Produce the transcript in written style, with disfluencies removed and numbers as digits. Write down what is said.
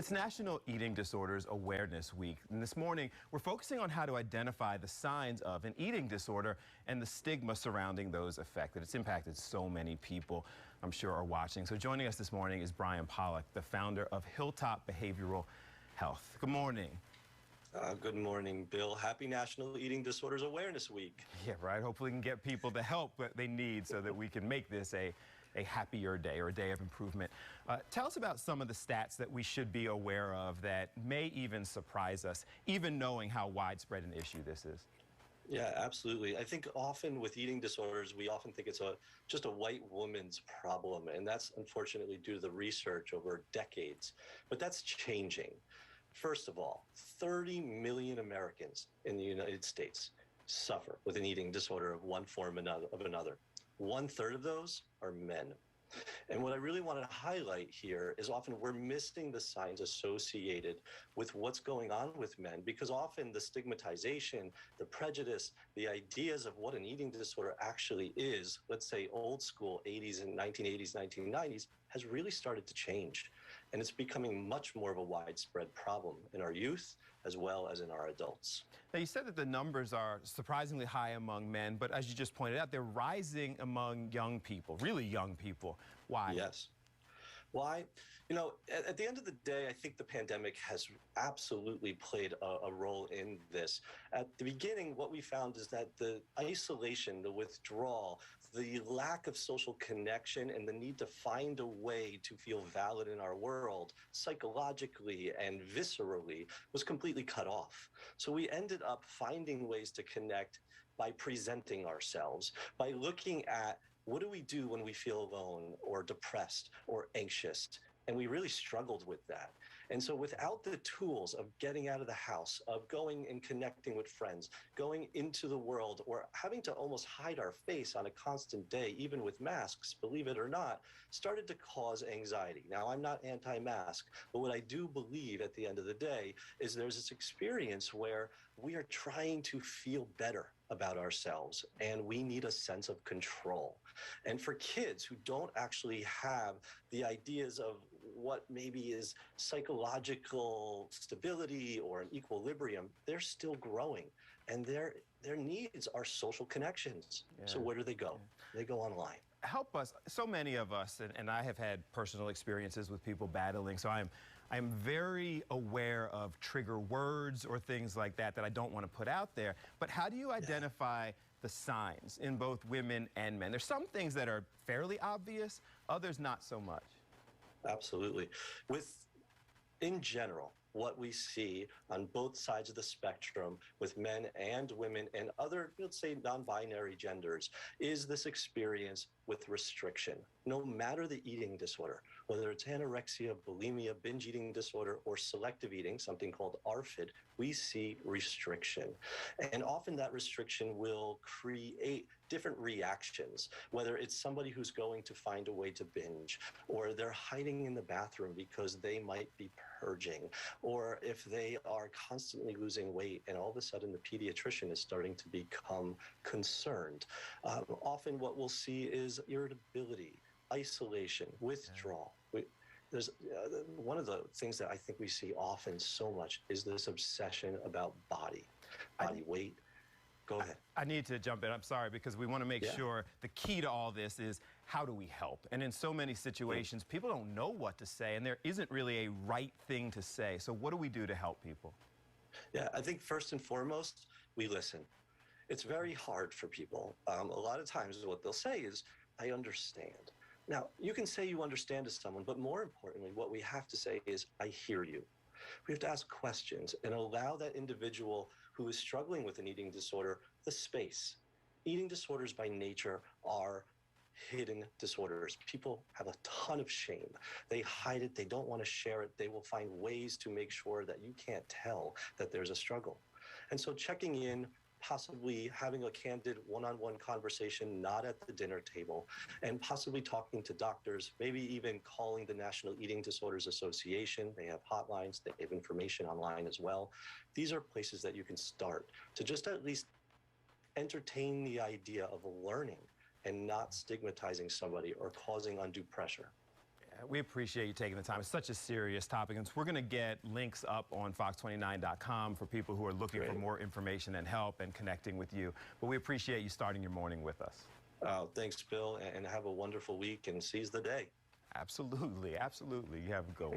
It's National Eating Disorders Awareness Week, and this morning we're focusing on how to identify the signs of an eating disorder and the stigma surrounding those affected. It's impacted so many people, I'm sure, are watching. So joining us this morning is Pollack, the founder of Hilltop Behavioral Health. Good morning. Good morning, Bill. Happy National Eating Disorders Awareness Week. Yeah, right. Hopefully we can get people the help that they need so that we can make this a happier day or a day of improvement. Tell us about some of the stats that we should be aware of that may even surprise us, even knowing how widespread an issue this is. Yeah, absolutely. I think often with eating disorders, we often think it's just a white woman's problem, and that's unfortunately due to the research over decades. But that's changing. First of all, 30 million Americans in the United States suffer with an eating disorder of one form or another. 1/3 of those are men. And what I really want to highlight here is often we're missing the signs associated with what's going on with men, because often the stigmatization, the prejudice, the ideas of what an eating disorder actually is, let's say old school 80s and 1980s, 1990s, has really started to change. And it's becoming much more of a widespread problem in our youth as well as in our adults. Now, you said that the numbers are surprisingly high among men, but as you just pointed out, they're rising among young people, really young people. Why? Yes. Why? You know, at the end of the day, I think the pandemic has absolutely played a role in this. At the beginning, what we found is that the isolation, the withdrawal, the lack of social connection, and the need to find a way to feel valid in our world, psychologically and viscerally, was completely cut off. So we ended up finding ways to connect by presenting ourselves, by looking at what do we do when we feel alone or depressed or anxious? And we really struggled with that. And so without the tools of getting out of the house, of going and connecting with friends, going into the world, or having to almost hide our face on a constant day, even with masks, believe it or not, started to cause anxiety. Now, I'm not anti-mask, but what I do believe at the end of the day is there's this experience where we are trying to feel better about ourselves, and we need a sense of control. And for kids who don't actually have the ideas of what maybe is psychological stability or an equilibrium, they're still growing, and their needs are social connections. Yeah. So where do they go? Yeah. They go online. Help us. So many of us, and I have had personal experiences with people battling, so I'm very aware of trigger words or things like that I don't want to put out there. But how do you identify the signs in both women and men? There's some things that are fairly obvious, others not so much. Absolutely. In general, what we see on both sides of the spectrum with men and women and other, let's say, non-binary genders, is this experience with restriction. No matter the eating disorder, whether it's anorexia, bulimia, binge eating disorder, or selective eating, something called ARFID, we see restriction. And often that restriction will create different reactions, whether it's somebody who's going to find a way to binge, or they're hiding in the bathroom because they might be purging, or if they are constantly losing weight and all of a sudden the pediatrician is starting to become concerned. Often what we'll see is irritability, isolation, withdrawal. There's one of the things that I think we see often so much is this obsession about body weight. Go ahead. I need to jump in. I'm sorry, because we want to make sure the key to all this is how do we help? And in so many situations, people don't know what to say, and there isn't really a right thing to say. So what do we do to help people? Yeah, I think first and foremost, we listen. It's very hard for people. A lot of times what they'll say is, I understand. Now, you can say you understand to someone, but more importantly, what we have to say is, I hear you. We have to ask questions and allow that individual who is struggling with an eating disorder the space. Eating disorders by nature are hidden disorders. People have a ton of shame. They hide it. They don't want to share it. They will find ways to make sure that you can't tell that there's a struggle. And so checking in, possibly having a candid one-on-one conversation, not at the dinner table, and possibly talking to doctors, maybe even calling the National Eating Disorders Association. They have hotlines, they have information online as well. These are places that you can start to just at least entertain the idea of learning and not stigmatizing somebody or causing undue pressure. We appreciate you taking the time. It's such a serious topic, and we're going to get links up on fox29.com for people who are looking for more information and help and connecting with you. But we appreciate you starting your morning with us. Thanks, Bill, and have a wonderful week and seize the day. Absolutely, absolutely. You have a good one.